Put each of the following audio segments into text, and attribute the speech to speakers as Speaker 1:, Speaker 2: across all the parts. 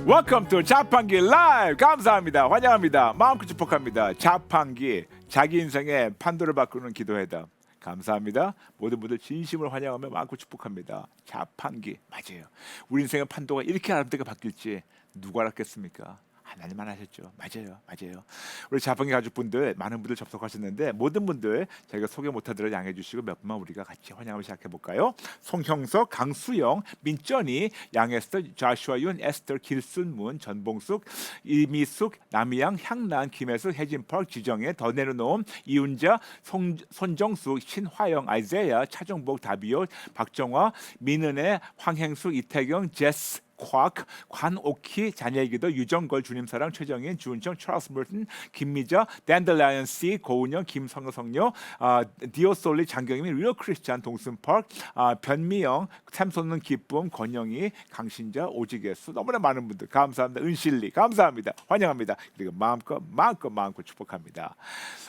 Speaker 1: Welcome to 자판기 라이브. 감사합니다. 환영합니다. 마음껏 축복합니다. 자판기, 자기 인생의 판도를 바꾸는 기도회다. 감사합니다. 모든 분들 진심으로 환영하며 마음껏 축복합니다. 자판기 맞아요. 우리 인생의 판도가 이렇게 아름답게 바뀔지 누가 알았겠습니까? 하나님만 하셨죠. 맞아요. 우리 자판기 가족분들 많은 분들 접속하셨는데 모든 분들 저희가 소개 못하더라도 양해해 주시고 몇 분만 우리가 같이 환영을 시작해 볼까요? 송형석, 강수영, 민전이, 양에스터, 자슈아윤, 에스터, 길순문, 전봉숙, 이미숙, 남이양, 향란, 김혜숙, 혜진펄, 지정혜, 더네르노움, 이윤자, 손정숙, 신화영, 아이제야, 차정복, 다비오, 박정화, 민은혜, 황행숙, 이태경, 제스 곽, 관오키, 자녀기도, 유정걸, 주님사랑, 최정인, 주은정, 찰스 머튼, 김미자, 댄들라이언 C, 고은영, 김성성녀, 디오솔리, 장경민, 리얼 크리스찬, 동순펄, 변미영, 샘솟는 기쁨, 권영희, 강신자, 오지게수, 너무나 많은 분들 감사합니다. 은실리 감사합니다. 환영합니다. 그리고 마음껏 축복합니다.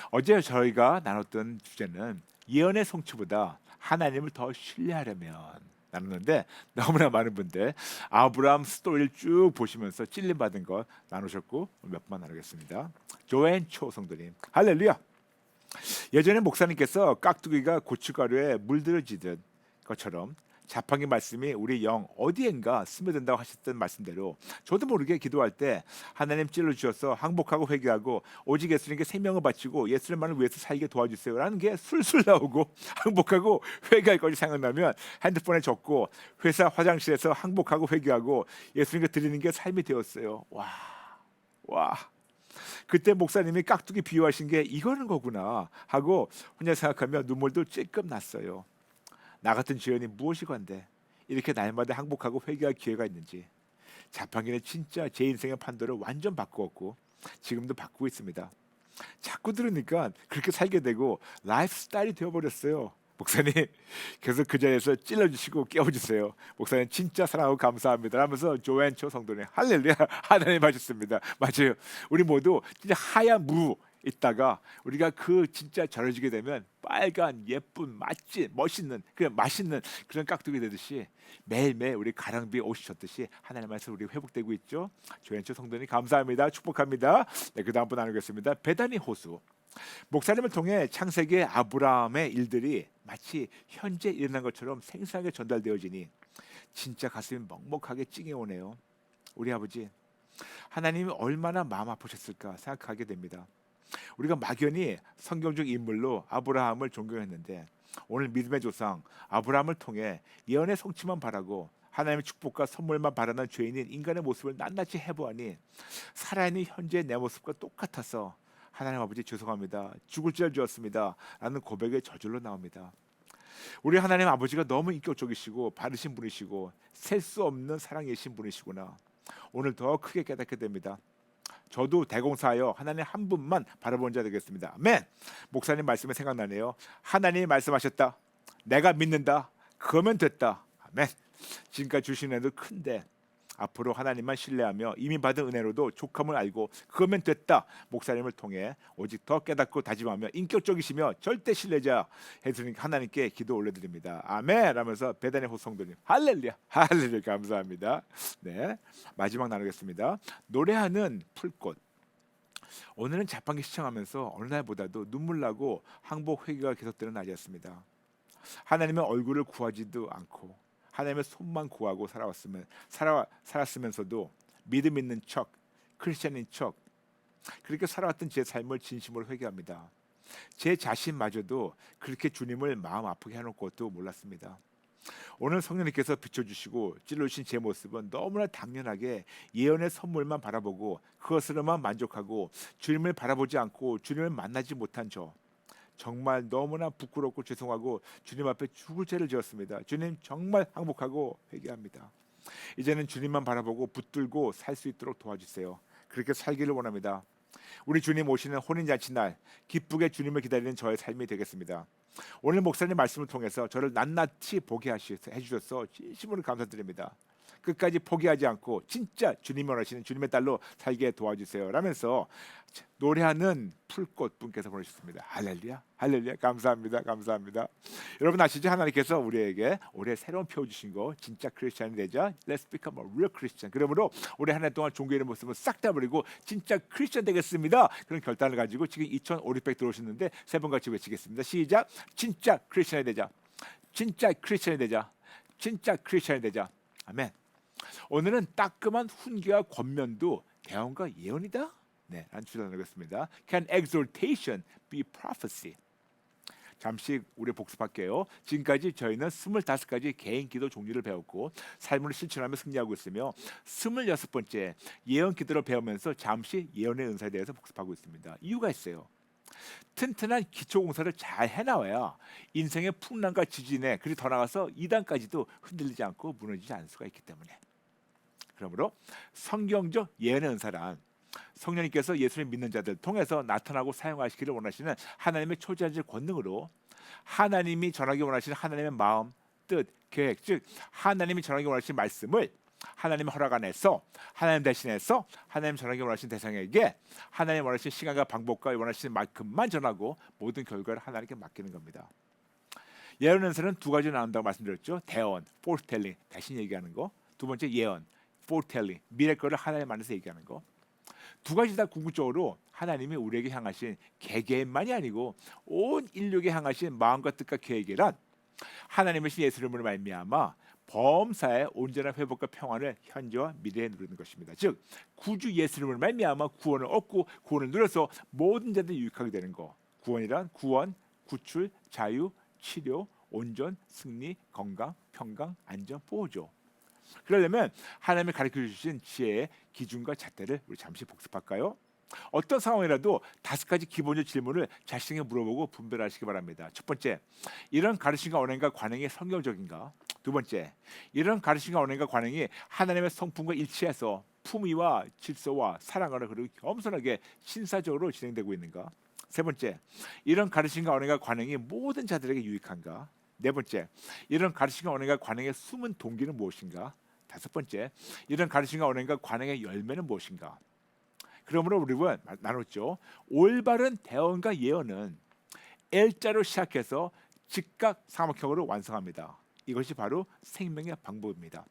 Speaker 1: 어제 저희가 나눴던 주제는 예언의 성취보다 하나님을 더 신뢰하려면 나누는데 너무나 많은 분들 아브라함 스토리를 쭉 보시면서 찔림 받은 것 나누셨고 몇 번 나누겠습니다. 조앤 초 성도님 할렐루야. 예전에 목사님께서 깍두기가 고춧가루에 물들어지듯 것처럼 자판기 말씀이 우리 영 어디엔가 스며든다고 하셨던 말씀대로 저도 모르게 기도할 때 하나님 찔러 주셔서 항복하고 회개하고 오직 예수님께 생명을 바치고 예수님만을 위해서 살게 도와주세요라는 게 술술 나오고 항복하고 회개할 것이 생각나면 핸드폰에 적고 회사 화장실에서 항복하고 회개하고 예수님께 드리는 게 삶이 되었어요. 와. 그때 목사님이 깍두기 비유하신 게 이거는 거구나 하고 혼자 생각하며 눈물도 찔끔 났어요. 나 같은 죄인이 무엇이건데 이렇게 날마다 항복하고 회개할 기회가 있는지. 자판기는 진짜 제 인생의 판도를 완전 바꾸었고 지금도 바꾸고 있습니다. 자꾸 들으니까 그렇게 살게 되고 라이프 스타일이 되어버렸어요. 목사님 계속 그 자리에서 찔러주시고 깨워주세요. 목사님 진짜 사랑하고 감사합니다 하면서 조앤 초 성도님 할렐루야 하나님 하셨습니다. 맞아요. 우리 모두 진짜 하얀 무 있다가 우리가 그 진짜 절여지게 되면 빨간 예쁜 멋있는 그냥 맛있는 그런 깍두기 되듯이 매일매일 우리 가랑비에 옷이 젖듯이 하나님 말씀 우리 회복되고 있죠. 조연초 성도님 감사합니다. 축복합니다. 네, 그 다음 분 나누겠습니다. 베다니 호수 목사님을 통해 창세기 아브라함의 일들이 마치 현재 일어난 것처럼 생생하게 전달되어지니 진짜 가슴이 먹먹하게 찡해오네요. 우리 아버지 하나님이 얼마나 마음 아프셨을까 생각하게 됩니다. 우리가 막연히 성경적 인물로 아브라함을 존경했는데 오늘 믿음의 조상 아브라함을 통해 예언의 성취만 바라고 하나님의 축복과 선물만 바라는 죄인인 인간의 모습을 낱낱이 해보아니 살아있는 현재의 내 모습과 똑같아서 하나님 아버지 죄송합니다. 죽을 죄를 지었습니다. 라는 고백이 저절로 나옵니다. 우리 하나님 아버지가 너무 인격적이시고 바르신 분이시고 셀 수 없는 사랑이신 분이시구나. 오늘 더 크게 깨닫게 됩니다. 저도 대공사하여 하나님 한 분만 바라보는 자 되겠습니다. 아멘. 목사님 말씀이 생각나네요. 하나님이 말씀하셨다. 내가 믿는다. 그러면 됐다. 아멘. 지금까지 주신 은혜도 큰데 앞으로 하나님만 신뢰하며 이미 받은 은혜로도 족함을 알고 그러면 됐다. 목사님을 통해 오직 더 깨닫고 다짐하며 인격적이시며 절대 신뢰자 해주님 하나님께 기도 올려드립니다. 아멘 하면서 베다니 호성도님 할렐루야 감사합니다. 네, 마지막 나누겠습니다. 노래하는 풀꽃. 오늘은 자판기 시청하면서 어느 날보다도 눈물 나고 항복 회개가 계속되는 날이었습니다. 하나님의 얼굴을 구하지도 않고 하나님의 손만 구하고 살았으면서도 믿음 있는 척, 크리스천인 척 그렇게 살아왔던 제 삶을 진심으로 회개합니다. 제 자신마저도 그렇게 주님을 마음 아프게 해놓을 것도 몰랐습니다. 오늘 성령님께서 비춰주시고 찔러주신 제 모습은 너무나 당연하게 예언의 선물만 바라보고 그것으로만 만족하고 주님을 바라보지 않고 주님을 만나지 못한 저 정말 너무나 부끄럽고 죄송하고 주님 앞에 죽을 죄를 지었습니다. 주님 정말 항복하고 회개합니다. 이제는 주님만 바라보고 붙들고 살 수 있도록 도와주세요. 그렇게 살기를 원합니다. 우리 주님 오시는 혼인잔치 날 기쁘게 주님을 기다리는 저의 삶이 되겠습니다. 오늘 목사님 말씀을 통해서 저를 낱낱이 보게 해주셔서 진심으로 감사드립니다. 끝까지 포기하지 않고 진짜 주님이 원하시는 주님의 딸로 살게 도와주세요 라면서 노래하는 풀꽃 분께서 보내주셨습니다. 할렐루야, 할렐루야, 감사합니다, 감사합니다. 여러분 아시죠? 하나님께서 우리에게 올해 새로운 표어 주신 거 진짜 크리스찬이 되자. Let's become a real Christian. 그러므로 올해 한 해 동안 종교의 모습을 싹 다 버리고 진짜 크리스찬 되겠습니다. 그런 결단을 가지고 지금 2,500 들어오셨는데 세 번 같이 외치겠습니다. 시작. 진짜 크리스찬이 되자. 진짜 크리스찬이 되자. 진짜 크리스찬이 되자. 아멘. 오늘은 따끔한 훈계와 권면도 대언과 예언이다. 네, 라는 주제로 나누겠습니다. Can exhortation be prophecy? 잠시 우리 복습할게요. 지금까지 저희는 25가지 개인 기도 종류를 배웠고 삶을 실천하며 승리하고 있으며 26번째 예언 기도를 배우면서 잠시 예언의 은사에 대해서 복습하고 있습니다. 이유가 있어요. 튼튼한 기초 공사를 잘 해나와야 인생의 풍랑과 지진에 그리고 더 나아가서 이단까지도 흔들리지 않고 무너지지 않을 수가 있기 때문에. 그러므로 성경적 예언의 은사란 성령님께서 예수를 믿는 자들 통해서 나타나고 사용하시기를 원하시는 하나님의 초자질 권능으로 하나님이 전하기 원하시는 하나님의 마음, 뜻, 계획, 즉 하나님이 전하기 원하시는 말씀을 하나님의 허락 안에서 하나님 대신해서 하나님 전하기 원하시는 대상에게 하나님 원하시는 시간과 방법과 원하시는 만큼만 전하고 모든 결과를 하나님께 맡기는 겁니다. 예언 은사는 두 가지로 나눈다고 말씀드렸죠. 대언, foretelling, 대신 얘기하는 거. 두 번째 예언, foretelling, 미래 거를 하나님 안에서 얘기하는 거. 두 가지 다 궁극적으로 하나님이 우리에게 향하신 개개인만이 아니고 온 인류에게 향하신 마음과 뜻과 계획이란 하나님의 신 예수 이름으로 말미암아 범사의 온전한 회복과 평안을 현재와 미래에 누리는 것입니다. 즉 구주 예수 이름으로 말미암아 구원을 얻고 구원을 누려서 모든 자들이 유익하게 되는 거. 구원이란 구원, 구출, 자유, 치료, 온전, 승리, 건강, 평강, 안전, 보호죠. 그러려면 하나님이 가르쳐 주신 지혜의 기준과 잣대를 우리 잠시 복습할까요? 어떤 상황이라도 5가지 기본적 질문을 자신에게 물어보고 분별하시기 바랍니다. 첫 번째, 이런 가르침과 언행과 관행이 성경적인가? 두 번째, 이런 가르침과 언행과 관행이 하나님의 성품과 일치해서 품위와 질서와 사랑으로 그리고 겸손하게 신사적으로 진행되고 있는가? 세 번째, 이런 가르침과 언행과 관행이 모든 자들에게 유익한가? 네 번째, 이런 가르침과 언행과 관행의 숨은 동기는 무엇인가? 다섯 번째, 이런 가르침과 언행과 관행의 열매는 무엇인가? 그러므로 우리는 나눴죠. 올바른 대언과 예언은 L자로 시작해서 즉각 사목형으로 완성합니다. 이것이 바로 생명의 방법입니다.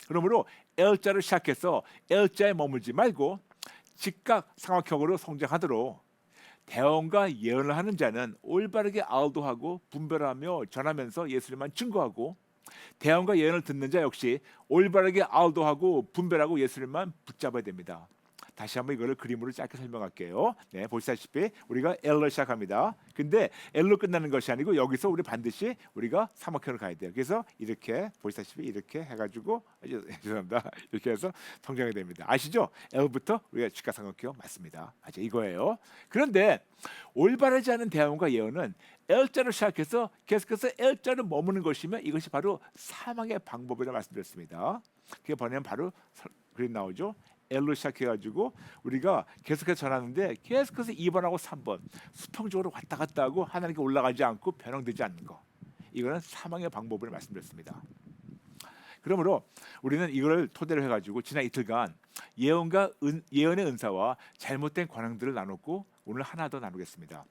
Speaker 1: 그러므로 L자로 시작해서 L자에 머물지 말고 즉각 사목형으로 성장하도록 대언과 예언을 하는 자는 올바르게 알도하고 분별하며 전하면서 예수님만 증거하고 대언과 예언을 듣는 자 역시 올바르게 알도하고 분별하고 예수님만 붙잡아야 됩니다. 다시 한번 이거를 그림으로 짧게 설명할게요. 네, 보시다시피 우리가 L로 시작합니다. 근데 L로 끝나는 것이 아니고 여기서 우리 반드시 우리가 사목형으로 가야 돼요. 그래서 이렇게 보시다시피 이렇게 해가지고 죄송합니다. 이렇게 해서 성장이 됩니다. 아시죠? L부터 우리가 즉각 사목형 맞습니다. 맞아 이거예요. 그런데 올바르지 않은 대언과 예언은 L자로 시작해서 계속해서 L자로 머무는 것이면 이것이 바로 사망의 방법이라고 말씀드렸습니다. 그게 번역하면 바로 그림 나오죠. L로 시작해가지고 우리가 계속해서 전하는데 계속해서 2번하고 3번 수평적으로 왔다 갔다 하고 하나님께 올라가지 않고 변형되지 않는 거. 이거는 사망의 방법을 말씀드렸습니다. 그러므로 우리는 이걸 토대로 해가지고 지난 이틀간 예언의 은사와 잘못된 관행들을 나눴고 오늘 하나 더 나누겠습니다.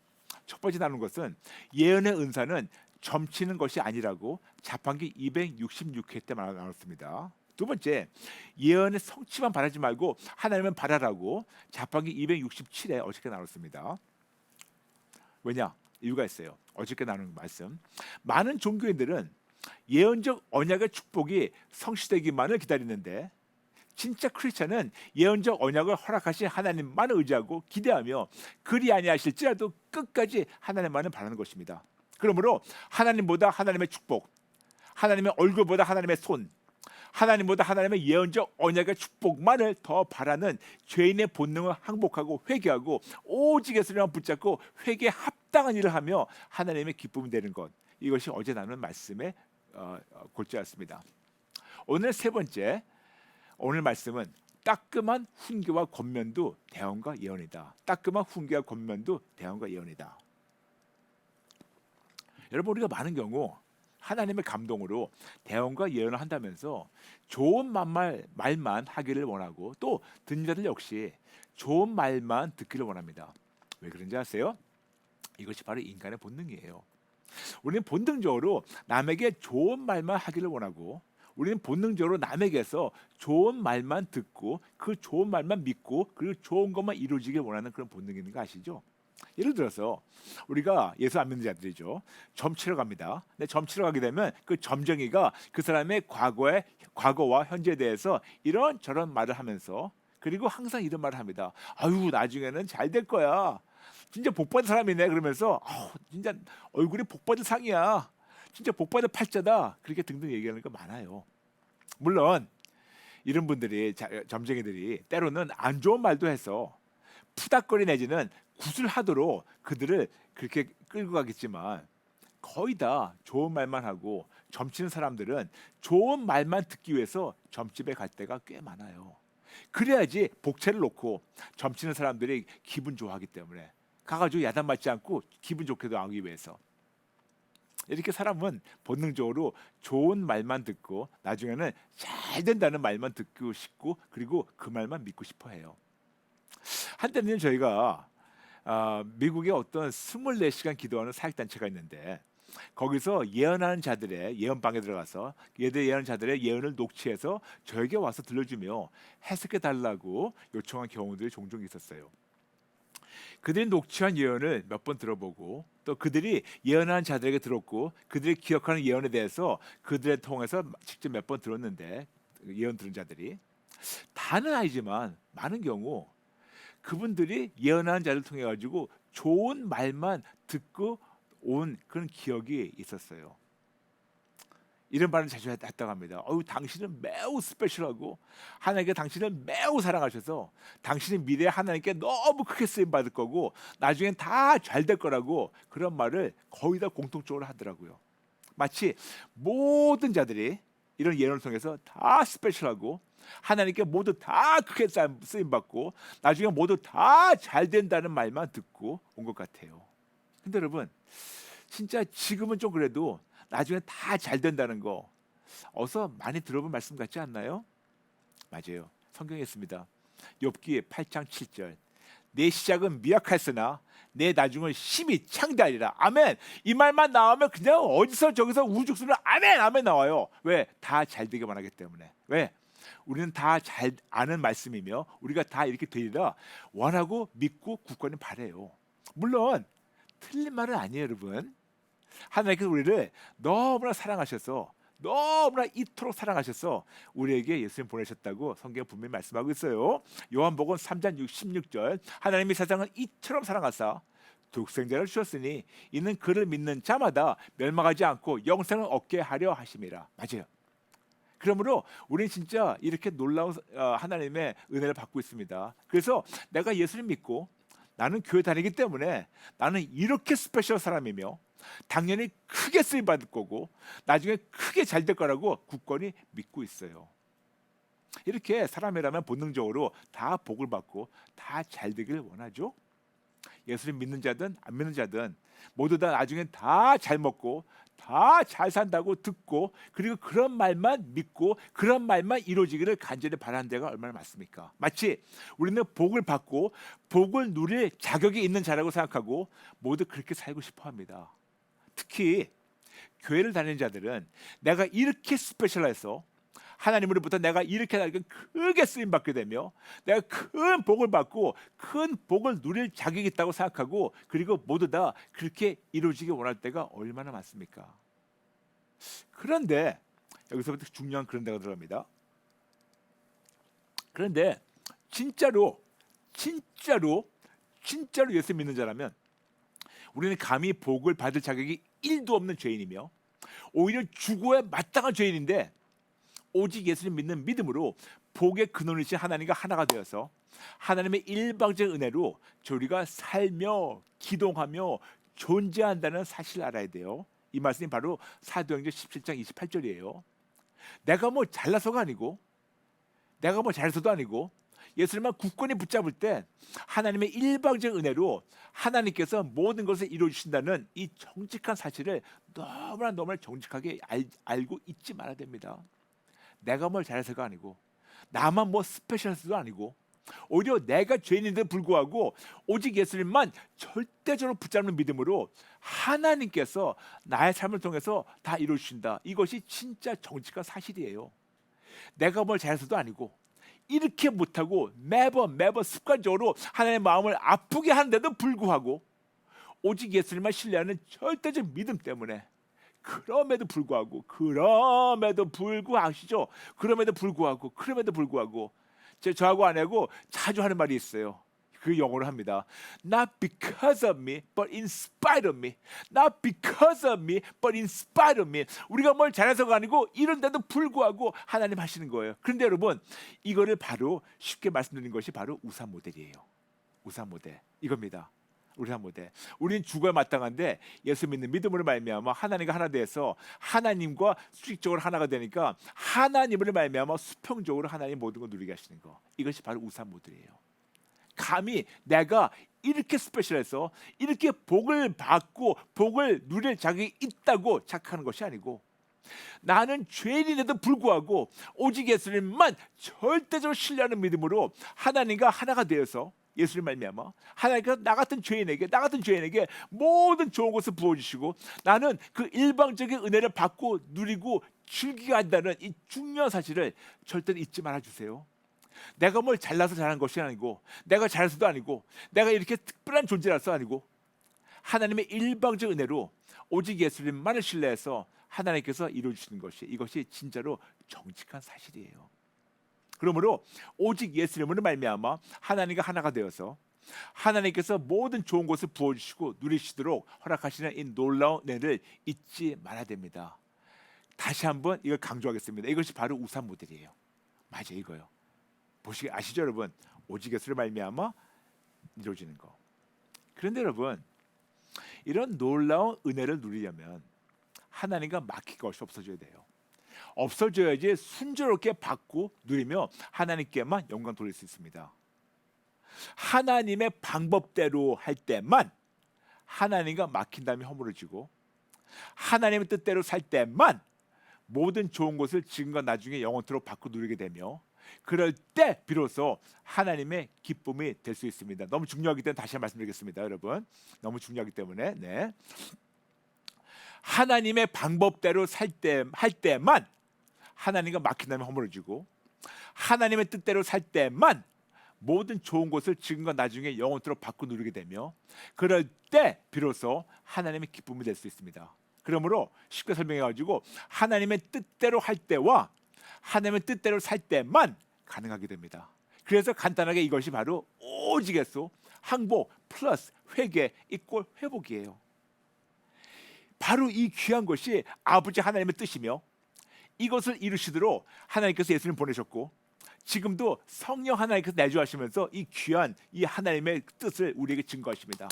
Speaker 1: 첫 번째 나눈 것은 예언의 은사는 점치는 것이 아니라고 자판기 266회 때 나눴습니다. 두 번째, 예언의 성취만 바라지 말고 하나님은 바라라고 자판기 267회 어저께 나눴습니다. 왜냐? 이유가 있어요. 어저께 나눈 말씀. 많은 종교인들은 예언적 언약의 축복이 성취되기만을 기다리는데 진짜 크리스찬은 예언적 언약을 허락하신 하나님만을 의지하고 기대하며 그리 아니하실지라도 끝까지 하나님만을 바라는 것입니다. 그러므로 하나님보다 하나님의 축복, 하나님의 얼굴보다 하나님의 손, 하나님보다 하나님의 예언적 언약의 축복만을 더 바라는 죄인의 본능을 항복하고 회개하고 오직 예수님만 붙잡고 회개에 합당한 일을 하며 하나님의 기쁨이 되는 것. 이것이 어제 나눈 말씀의 골자였습니다. 오늘 세 번째, 오늘 말씀은 따끔한 훈계와 권면도 대언과 예언이다. 따끔한 훈계와 권면도 대언과 예언이다. 여러분 우리가 많은 경우 하나님의 감동으로 대언과 예언을 한다면서 좋은 말만 하기를 원하고 또 듣는 자들 역시 좋은 말만 듣기를 원합니다. 왜 그런지 아세요? 이것이 바로 인간의 본능이에요. 우리는 본능적으로 남에게 좋은 말만 하기를 원하고 우리는 본능적으로 남에게서 좋은 말만 듣고 그 좋은 말만 믿고 그리고 좋은 것만 이루어지길 원하는 그런 본능이 있는 거 아시죠? 예를 들어서 우리가 예수 안 믿는 자들이죠. 점 치러 갑니다. 근데 점 치러 가게 되면 그 점쟁이가 그 사람의 과거와 현재에 대해서 이런저런 말을 하면서 그리고 항상 이런 말을 합니다. 아유 나중에는 잘 될 거야. 진짜 복받은 사람이네 그러면서 진짜 얼굴이 복받은 상이야. 진짜 복받은 팔자다. 그렇게 등등 얘기하는 거 많아요. 물론 이런 분들이 점쟁이들이 때로는 안 좋은 말도 해서 푸닥거리 내지는 구슬하도록 그들을 그렇게 끌고 가겠지만 거의 다 좋은 말만 하고 점치는 사람들은 좋은 말만 듣기 위해서 점집에 갈 때가 꽤 많아요. 그래야지 복채를 놓고 점치는 사람들이 기분 좋아하기 때문에 가가지고 야단 맞지 않고 기분 좋게도 하기 위해서 이렇게 사람은 본능적으로 좋은 말만 듣고 나중에는 잘 된다는 말만 듣고 싶고 그리고 그 말만 믿고 싶어해요. 한때는 저희가 미국의 어떤 24시간 기도하는 사역단체가 있는데 거기서 예언하는 자들의 예언방에 들어가서 예언하는 자들의 예언을 녹취해서 저에게 와서 들려주며 해석해 달라고 요청한 경우들이 종종 있었어요. 그들이 녹취한 예언을 몇 번 들어보고 또 그들이 예언하는 자들에게 들었고 그들이 기억하는 예언에 대해서 그들을 통해서 직접 몇 번 들었는데 예언 들은 자들이 다는 아니지만 많은 경우 그분들이 예언하는 자를 통해 가지고 좋은 말만 듣고 온 그런 기억이 있었어요. 이런 말을 자주 했다고 합니다. 당신은 매우 스페셜하고 하나님께 당신을 매우 사랑하셔서 당신의 미래에 하나님께 너무 크게 쓰임 받을 거고 나중엔 다 잘 될 거라고 그런 말을 거의 다 공통적으로 하더라고요. 마치 모든 자들이 이런 예언을 통해서 다 스페셜하고 하나님께 모두 다 크게 쓰임 받고 나중에 모두 다 잘 된다는 말만 듣고 온 것 같아요. 근데 여러분 진짜 지금은 좀 그래도 나중에 다 잘 된다는 거 어서 많이 들어본 말씀 같지 않나요? 맞아요. 성경에 있습니다. 욥기 8장 7절. 내 시작은 미약했으나 내 나중은 심히 창대하리라. 아멘. 이 말만 나오면 그냥 어디서 저기서 우죽순으로 아멘 아멘 나와요. 왜? 다 잘 되게 원하기 때문에. 왜? 우리는 다 잘 아는 말씀이며 우리가 다 이렇게 되리라 원하고 믿고 굳건히 바래요. 물론 틀린 말은 아니에요, 여러분. 하나님께서 우리를 너무나 사랑하셔서 너무나 이토록 사랑하셔서 우리에게 예수님 보내셨다고 성경 분명히 말씀하고 있어요. 요한복음 3장 16절 하나님이 세상을 이처럼 사랑하사 독생자를 주셨으니 이는 그를 믿는 자마다 멸망하지 않고 영생을 얻게 하려 하심이라. 맞아요. 그러므로 우리는 진짜 이렇게 놀라운 하나님의 은혜를 받고 있습니다. 그래서 내가 예수님 믿고 나는 교회 다니기 때문에 나는 이렇게 스페셜 사람이며 당연히 크게 쓰임 받을 거고 나중에 크게 잘 될 거라고 굳건히 믿고 있어요. 이렇게 사람이라면 본능적으로 다 복을 받고 다 잘 되기를 원하죠. 예수님 믿는 자든 안 믿는 자든 모두 다 나중에 다 잘 먹고 다 잘 산다고 듣고 그리고 그런 말만 믿고 그런 말만 이루어지기를 간절히 바라는 데가 얼마나 많습니까? 마치 우리는 복을 받고 복을 누릴 자격이 있는 자라고 생각하고 모두 그렇게 살고 싶어 합니다. 특히 교회를 다니는 자들은 내가 이렇게 스페셜해서 하나님으로부터 내가 이렇게 크게 쓰임 받게 되며 내가 큰 복을 받고 큰 복을 누릴 자격이 있다고 생각하고 그리고 모두 다 그렇게 이루어지기 원할 때가 얼마나 많습니까? 그런데 여기서부터 중요한 그런 데가 들어갑니다. 그런데 진짜로 예수 믿는 자라면 우리는 감히 복을 받을 자격이 1도 없는 죄인이며 오히려 죽어야 마땅한 죄인인데 오직 예수님 믿는 믿음으로 복의 근원이신 하나님과 하나가 되어서 하나님의 일방적인 은혜로 우리가 살며 기동하며 존재한다는 사실을 알아야 돼요. 이 말씀이 바로 사도행전 17장 28절이에요. 내가 뭐 잘나서가 아니고 내가 뭐 잘해서도 아니고 예수님만 굳건히 붙잡을 때 하나님의 일방적 은혜로 하나님께서 모든 것을 이루어주신다는 이 정직한 사실을 너무나 정직하게 알고 잊지 말아야 됩니다. 내가 뭘 잘해서가 아니고 나만 뭐 스페셜해서도 아니고 오히려 내가 죄인인데도 불구하고 오직 예수님만 절대적으로 붙잡는 믿음으로 하나님께서 나의 삶을 통해서 다 이루어주신다. 이것이 진짜 정직한 사실이에요. 내가 뭘 잘해서도 아니고 이렇게 못하고 매번 습관적으로 하나님의 마음을 아프게 하는데도 불구하고 오직 예수님만 신뢰하는 절대적 믿음 때문에 그럼에도 불구하고 저하고 아내하고 자주 하는 말이 있어요. 그 영어로 합니다. Not because of me, but in spite of me. Not because of me, but in spite of me. 우리가 뭘 잘해서가 아니고 이런데도 불구하고 하나님 하시는 거예요. 그런데 여러분 이거를 바로 쉽게 말씀드리는 것이 바로 우상 모델이에요. 우상 모델 이겁니다. 우상 모델. 우리는 죽어야 마땅한데 예수 믿는 믿음으로 말미암아 하나님과 하나 돼서 하나님과 수직적으로 하나가 되니까 하나님으로 말미암아 수평적으로 하나님 모든 걸 누리게 하시는 거. 이것이 바로 우상 모델이에요. 감히 내가 이렇게 스페셜해서 이렇게 복을 받고 복을 누릴 자격이 있다고 착각하는 것이 아니고 나는 죄인인데도 불구하고 오직 예수님만 절대적으로 신뢰하는 믿음으로 하나님과 하나가 되어서 예수님 말미암아 하나님께서 나 같은 죄인에게 모든 좋은 것을 부어주시고 나는 그 일방적인 은혜를 받고 누리고 즐기게 한다는 이 중요한 사실을 절대 잊지 말아주세요. 내가 뭘 잘나서 잘한 것이 아니고 내가 잘해서도 아니고 내가 이렇게 특별한 존재라서 아니고 하나님의 일방적 은혜로 오직 예수님만을 신뢰해서 하나님께서 이루어주시는 것이 이것이 진짜로 정직한 사실이에요. 그러므로 오직 예수님으로 말미암아 하나님과 하나가 되어서 하나님께서 모든 좋은 것을 부어주시고 누리시도록 허락하시는 이 놀라운 은혜를 잊지 말아야 됩니다. 다시 한번 이걸 강조하겠습니다. 이것이 바로 우상 모델이에요. 맞아요, 이거요. 아시죠, 여러분? 오직 예수로 말미암아 이루어지는 거. 그런데 여러분, 이런 놀라운 은혜를 누리려면 하나님과 막힐 것이 없어져야 돼요. 없어져야지 순조롭게 받고 누리며 하나님께만 영광 돌릴 수 있습니다. 하나님의 방법대로 할 때만 하나님과 막힌 다음에 허물어지고 하나님의 뜻대로 살 때만 모든 좋은 것을 지금과 나중에 영원토록 받고 누리게 되며 그럴 때 비로소 하나님의 기쁨이 될 수 있습니다. 너무 중요하기 때문에 다시 말씀드리겠습니다, 여러분. 너무 중요하기 때문에 하나님의 방법대로 할 때만 하나님과 막힌다면 허물어지고 하나님의 뜻대로 살 때만 모든 좋은 것을 지금과 나중에 영원토록 받고 누리게 되며 그럴 때 비로소 하나님의 기쁨이 될 수 있습니다. 그러므로 쉽게 설명해가지고 하나님의 뜻대로 할 때와 하나님의 뜻대로 살 때만 가능하게 됩니다. 그래서 간단하게 이것이 바로 오직 예수 항복 플러스 회개 이꼴 회복이에요. 바로 이 귀한 것이 아버지 하나님의 뜻이며 이것을 이루시도록 하나님께서 예수님 보내셨고 지금도 성령 하나님께서 내주하시면서 이 귀한 이 하나님의 뜻을 우리에게 증거하십니다.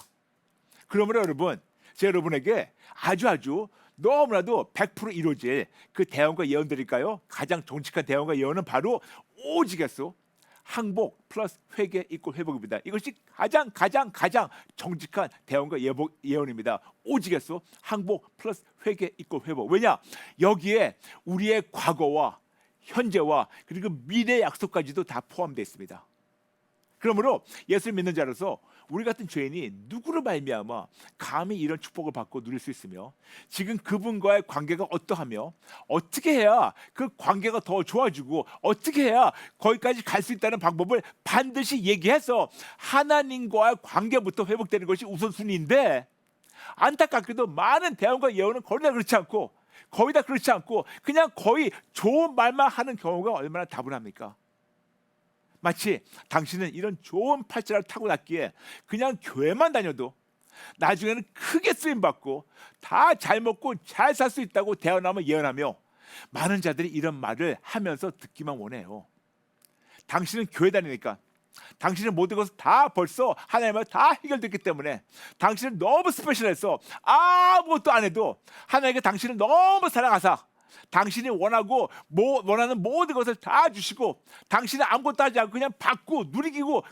Speaker 1: 그러므로 여러분, 제가 여러분에게 아주 너무나도 100% 이루어질 그 대언과 예언 드릴까요? 가장 정직한 대언과 예언은 바로 오직 예수 항복 플러스 회개 이꼴 회복입니다. 이것이 가장 정직한 대언과 예언입니다. 오직 예수 항복 플러스 회개 이꼴 회복. 왜냐? 여기에 우리의 과거와 현재와 그리고 미래의 약속까지도 다 포함되어 있습니다. 그러므로 예수를 믿는 자로서 우리 같은 죄인이 누구를 말미암아 감히 이런 축복을 받고 누릴 수 있으며 지금 그분과의 관계가 어떠하며 어떻게 해야 그 관계가 더 좋아지고 어떻게 해야 거기까지 갈 수 있다는 방법을 반드시 얘기해서 하나님과의 관계부터 회복되는 것이 우선순위인데 안타깝게도 많은 대언과 예언은 거의 다 그렇지 않고 그냥 거의 좋은 말만 하는 경우가 얼마나 다분합니까? 마치 당신은 이런 좋은 팔자를 타고났기에 그냥 교회만 다녀도 나중에는 크게 쓰임받고 다 잘 먹고 잘 살 수 있다고 대언하며 예언하며 많은 자들이 이런 말을 하면서 듣기만 원해요. 당신은 교회 다니니까 당신은 모든 것을 다 벌써 하나님을 다 해결됐기 때문에 당신은 너무 스페셜해서 아무것도 안 해도 하나님께 당신을 너무 사랑하사 당신이 원하는 모든 것을 다 주시고 당신은 아무것도 하지 않고 그냥 받고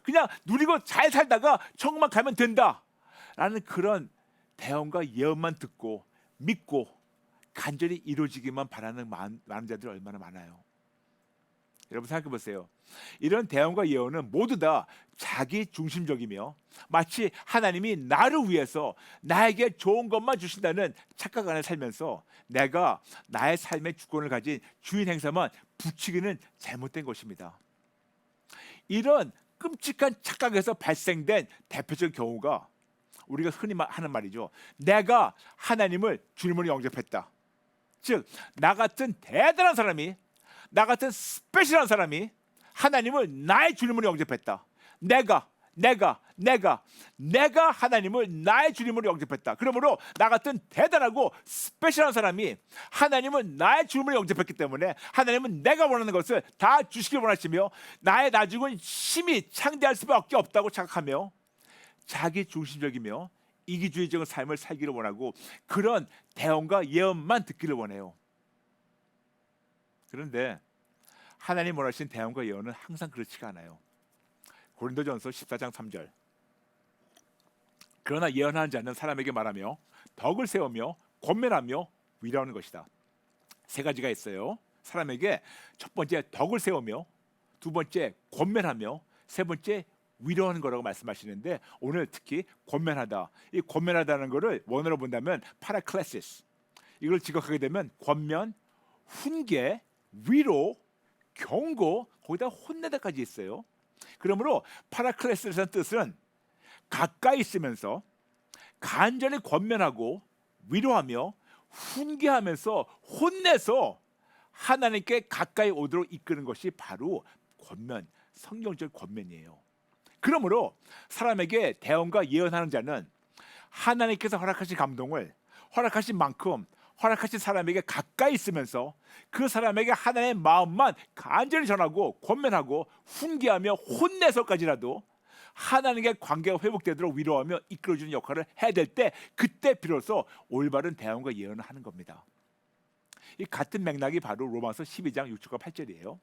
Speaker 1: 그냥 누리고 잘 살다가 천국만 가면 된다라는 그런 대언과 예언만 듣고 믿고 간절히 이루어지기만 바라는 많은 자들이 얼마나 많아요. 여러분 생각해 보세요. 이런 대언과 예언은 모두 다 자기 중심적이며 마치 하나님이 나를 위해서 나에게 좋은 것만 주신다는 착각 안에 살면서 내가 나의 삶의 주권을 가진 주인 행사만 부추기는 잘못된 것입니다. 이런 끔찍한 착각에서 발생된 대표적인 경우가 우리가 흔히 하는 말이죠. 내가 하나님을 주님으로 영접했다. 즉, 나 같은 대단한 사람이, 나 같은 스페셜한 사람이 하나님을 나의 주님으로 영접했다. 내가 하나님을 나의 주님으로 영접했다. 그러므로 나 같은 대단하고 스페셜한 사람이 하나님을 나의 주님으로 영접했기 때문에 하나님은 내가 원하는 것을 다 주시길 원하시며 나의 나중은 심히 창대할 수밖에 없다고 착각하며 자기 중심적이며 이기주의적인 삶을 살기를 원하고 그런 대언과 예언만 듣기를 원해요. 그런데 하나님 원하시는 대언과 예언은 항상 그렇지가 않아요. 고린도전서 14장 3절. 그러나 예언하는 자는 사람에게 말하며 덕을 세우며 권면하며 위로하는 것이다. 세 가지가 있어요. 사람에게 첫 번째 덕을 세우며, 두 번째 권면하며, 세 번째 위로하는 거라고 말씀하시는데 오늘 특히 권면하다. 이 권면하다는 거를 원어로 본다면 파라클레시스. 이걸 직역하게 되면 권면, 훈계, 위로, 경고, 거기다 혼내다까지 있어요. 그러므로 파라클레시스라는 뜻은 가까이 있으면서 간절히 권면하고 위로하며 훈계하면서 혼내서 하나님께 가까이 오도록 이끄는 것이 바로 권면, 성경적 권면이에요. 그러므로 사람에게 대언과 예언하는 자는 하나님께서 허락하신 감동을 허락하신 만큼 허락하신 사람에게 가까이 있으면서 그 사람에게 하나님의 마음만 간절히 전하고 권면하고 훈계하며 혼내서까지라도 하나님의 관계가 회복되도록 위로하며 이끌어주는 역할을 해야 될 때 그때 비로소 올바른 대언과 예언을 하는 겁니다. 이 같은 맥락이 바로 로마서 12장 6절과 8절이에요.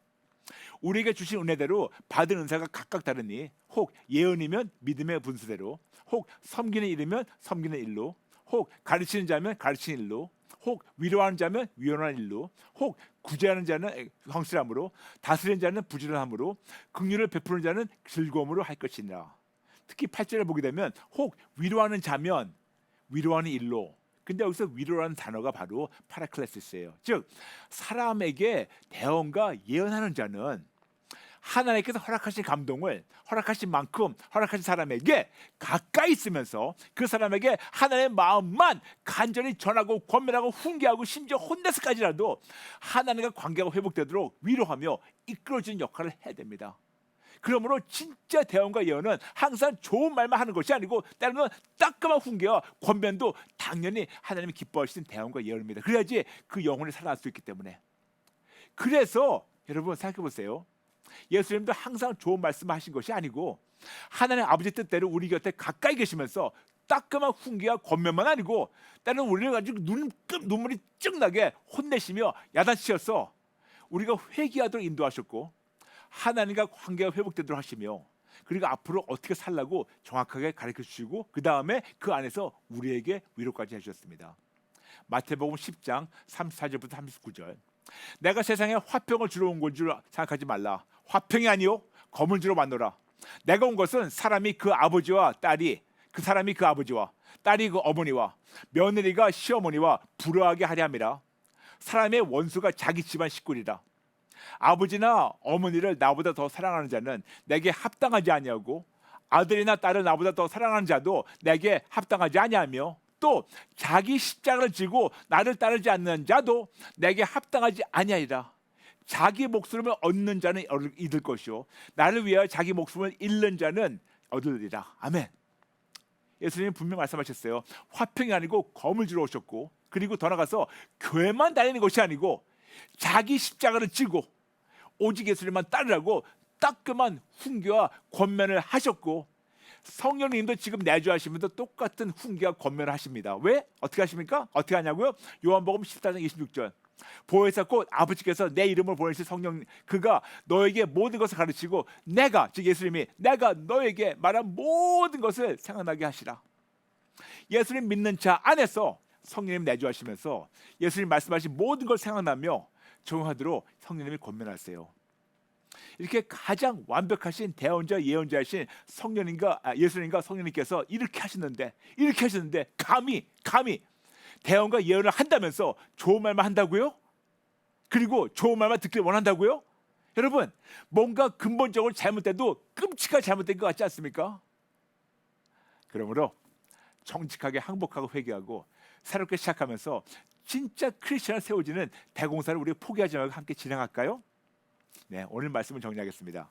Speaker 1: 우리에게 주신 은혜대로 받은 은사가 각각 다르니 혹 예언이면 믿음의 분수대로, 혹 섬기는 일이면 섬기는 일로, 혹 가르치는 자면 가르치는 일로, 혹 위로하는 자면 위로하는 일로, 혹 구제하는 자는 성실함으로, 다스리는 자는 부지런함으로, 긍휼을 베푸는 자는 즐거움으로 할 것이니라. 특히 8절에 보게 되면 혹 위로하는 자면 위로하는 일로. 근데 여기서 위로라는 단어가 바로 파라클레시스예요. 즉 사람에게 대언과 예언하는 자는 하나님께서 허락하신 감동을 허락하신 만큼 허락하신 사람에게 가까이 있으면서 그 사람에게 하나님의 마음만 간절히 전하고 권면하고 훈계하고 심지어 혼내서까지라도 하나님과 관계가 회복되도록 위로하며 이끌어주는 역할을 해야 됩니다. 그러므로 진짜 대언과 예언은 항상 좋은 말만 하는 것이 아니고 때로는 따끔한 훈계와 권면도 당연히 하나님이 기뻐하시는 대언과 예언입니다. 그래야지 그 영혼이 살아날 수 있기 때문에. 그래서 여러분 생각해 보세요. 예수님도 항상 좋은 말씀을 하신 것이 아니고 하나님 아버지 뜻대로 우리 곁에 가까이 계시면서 따끔한 훈계와 권면만 아니고 때로는 우리를 가지고 눈물이 쭉 나게 혼내시며 야단치셔서 우리가 회개하도록 인도하셨고 하나님과 관계가 회복되도록 하시며 그리고 앞으로 어떻게 살라고 정확하게 가르쳐 주시고 그 다음에 그 안에서 우리에게 위로까지 해주셨습니다. 마태복음 10장 34절부터 39절. 내가 세상에 화평을 주러 온 건 줄 생각하지 말라. 화평이 아니요 검을 주러 왔노라. 내가 온 것은 사람이 그 아버지와 딸이 그 어머니와 며느리가 시어머니와 불화하게 하려 함이라. 사람의 원수가 자기 집안 식구리라. 아버지나 어머니를 나보다 더 사랑하는 자는 내게 합당하지 아니하고 아들이나 딸을 나보다 더 사랑하는 자도 내게 합당하지 아니하며 또 자기 십자가를 지고 나를 따르지 않는 자도 내게 합당하지 아니하리라. 자기 목숨을 얻는 자는 잃을 것이요 나를 위하여 자기 목숨을 잃는 자는 얻으리라. 아멘. 예수님이 분명 말씀하셨어요. 화평이 아니고 검을 주러 오셨고 그리고 더 나가서 교회만 다니는 것이 아니고 자기 십자가를 지고 오직 예수님만 따르라고 따끔한 훈계와 권면을 하셨고 성령님도 지금 내주하시면서 똑같은 훈계와 권면을 하십니다. 왜? 어떻게 하십니까? 어떻게 하냐고요? 요한복음 14장 26절. 보혜사 곧 아버지께서 내 이름을 보내신 성령, 그가 너에게 모든 것을 가르치고 내가, 즉 예수님이 내가 너에게 말한 모든 것을 생각나게 하시라. 예수님 믿는 자 안에서 성령님 내주하시면서 예수님 말씀하신 모든 걸 생각나며 적용하도록 성령님이 권면하세요. 이렇게 가장 완벽하신 대언자 예언자이신 예수님과 성령님께서 이렇게 하시는데 감히 대언과 예언을 한다면서 좋은 말만 한다고요? 그리고 좋은 말만 듣길 원한다고요? 여러분, 뭔가 근본적으로 잘못돼도 끔찍하게 잘못된 것 같지 않습니까? 그러므로 정직하게 항복하고 회개하고 새롭게 시작하면서 진짜 크리스천을 세워지는 대공사를 우리가 포기하지 말고 함께 진행할까요? 네, 오늘 말씀을 정리하겠습니다.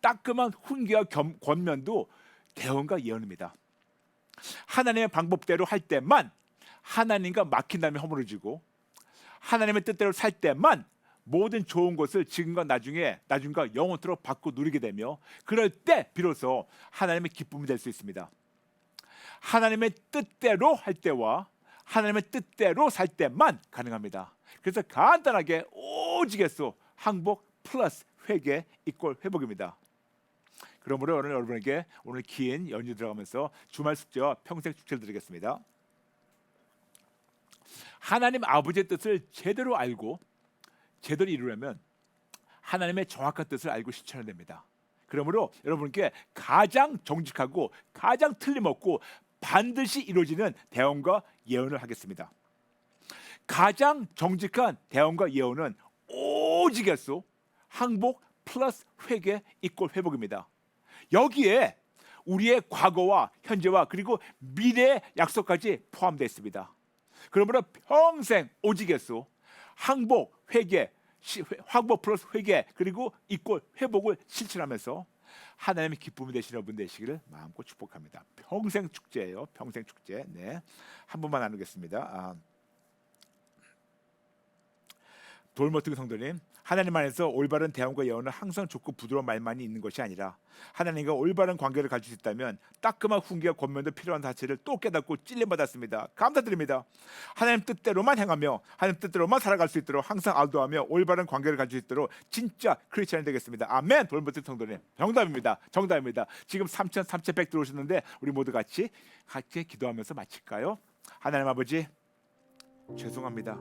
Speaker 1: 따끔한 훈계와 권면도 대언과 예언입니다. 하나님의 방법대로 할 때만 하나님과 막힌다면 허물어지고, 하나님의 뜻대로 살 때만 모든 좋은 것을 지금과 나중과 영원토록 받고 누리게 되며, 그럴 때 비로소 하나님의 기쁨이 될 수 있습니다. 하나님의 뜻대로 할 때와 하나님의 뜻대로 살 때만 가능합니다. 그래서 간단하게 오직에서 항복 플러스 회개 이꼴 회복입니다. 그러므로 오늘 여러분에게 오늘 긴 연휴 들어가면서 주말 숙제와 평생 숙제를 드리겠습니다. 하나님 아버지의 뜻을 제대로 알고 제대로 이루려면 하나님의 정확한 뜻을 알고 실천해야 됩니다. 그러므로 여러분께 가장 정직하고 가장 틀림없고 반드시 이루어지는 대언과 예언을 하겠습니다. 가장 정직한 대언과 예언은 오직에서 항복 플러스 회개 이꼴 회복입니다. 여기에 우리의 과거와 현재와 그리고 미래의 약속까지 포함되어 있습니다. 그러므로 평생 오직에서 항복 플러스 회개 그리고 이꼴 회복을 실천하면서 하나님의 기쁨이 되시는 분 되시기를 마음껏 축복합니다. 평생 축제예요. 평생 축제. 네, 한 번만 나누겠습니다. 돌머트기 성도님, 하나님 안에서 올바른 대언과 예언은 항상 좋고 부드러운 말만이 있는 것이 아니라 하나님과 올바른 관계를 가질 수 있다면 따끔한 훈계와 권면도 필요한 사실을 또 깨닫고 찔림받았습니다. 감사드립니다. 하나님 뜻대로만 행하며 하나님 뜻대로만 살아갈 수 있도록 항상 알도하며 올바른 관계를 가질 수 있도록 진짜 크리스천이 되겠습니다. 아멘. 돌머트기 성도님, 정답입니다. 지금 3,100 들어오셨는데 우리 모두 같이 기도하면서 마칠까요? 하나님 아버지, 죄송합니다.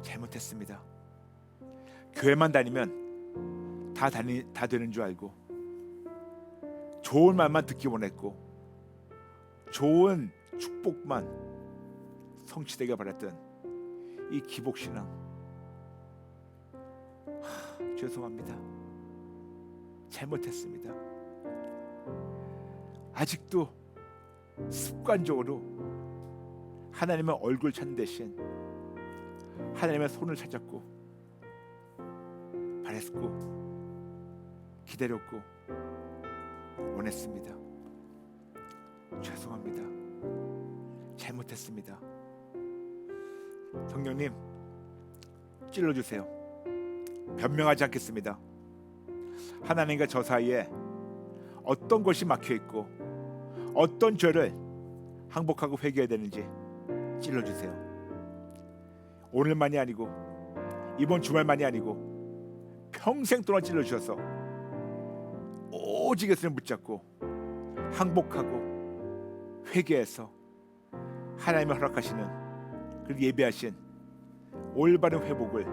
Speaker 1: 잘못했습니다. 교회만 다니면 다 되는 줄 알고 좋은 말만 듣기 원했고 좋은 축복만 성취되게 바랬던 이 기복신앙, 죄송합니다. 잘못했습니다. 아직도 습관적으로 하나님의 얼굴 찾는 대신 하나님의 손을 찾았고 바랬고 기다렸고 원했습니다. 죄송합니다. 잘못했습니다. 성령님, 찔러주세요. 변명하지 않겠습니다. 하나님과 저 사이에 어떤 것이 막혀있고 어떤 죄를 항복하고 회개해야 되는지 찔러주세요. 오늘만이 아니고 이번 주말만이 아니고 평생 동안 찔러주셔서 오직 예수님 붙잡고 항복하고 회개해서 하나님이 허락하시는 그리고 예배하신 올바른 회복을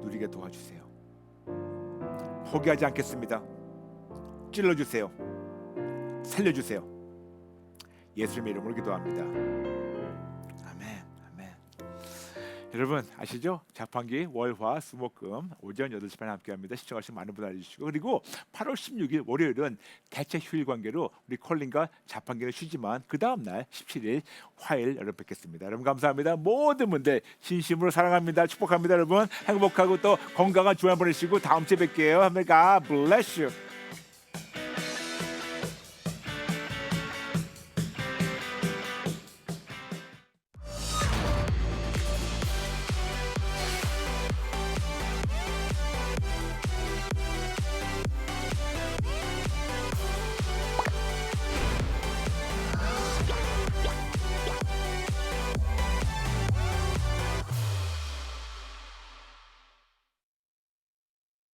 Speaker 1: 누리게 도와주세요. 포기하지 않겠습니다. 찔러주세요. 살려주세요. 예수님의 이름으로 기도합니다. 여러분 아시죠? 자판기 월화 수목금 오전 8시 반에 함께합니다. 시청하시는 많은 분들 알려주시고, 그리고 8월 16일 월요일은 대체 휴일 관계로 우리 콜린과 자판기는 쉬지만 그 다음날 17일 화요일 여러분 뵙겠습니다. 여러분 감사합니다. 모든 분들 진심으로 사랑합니다. 축복합니다. 여러분 행복하고 또 건강한 주말 보내시고 다음 주에 뵐게요. God bless you.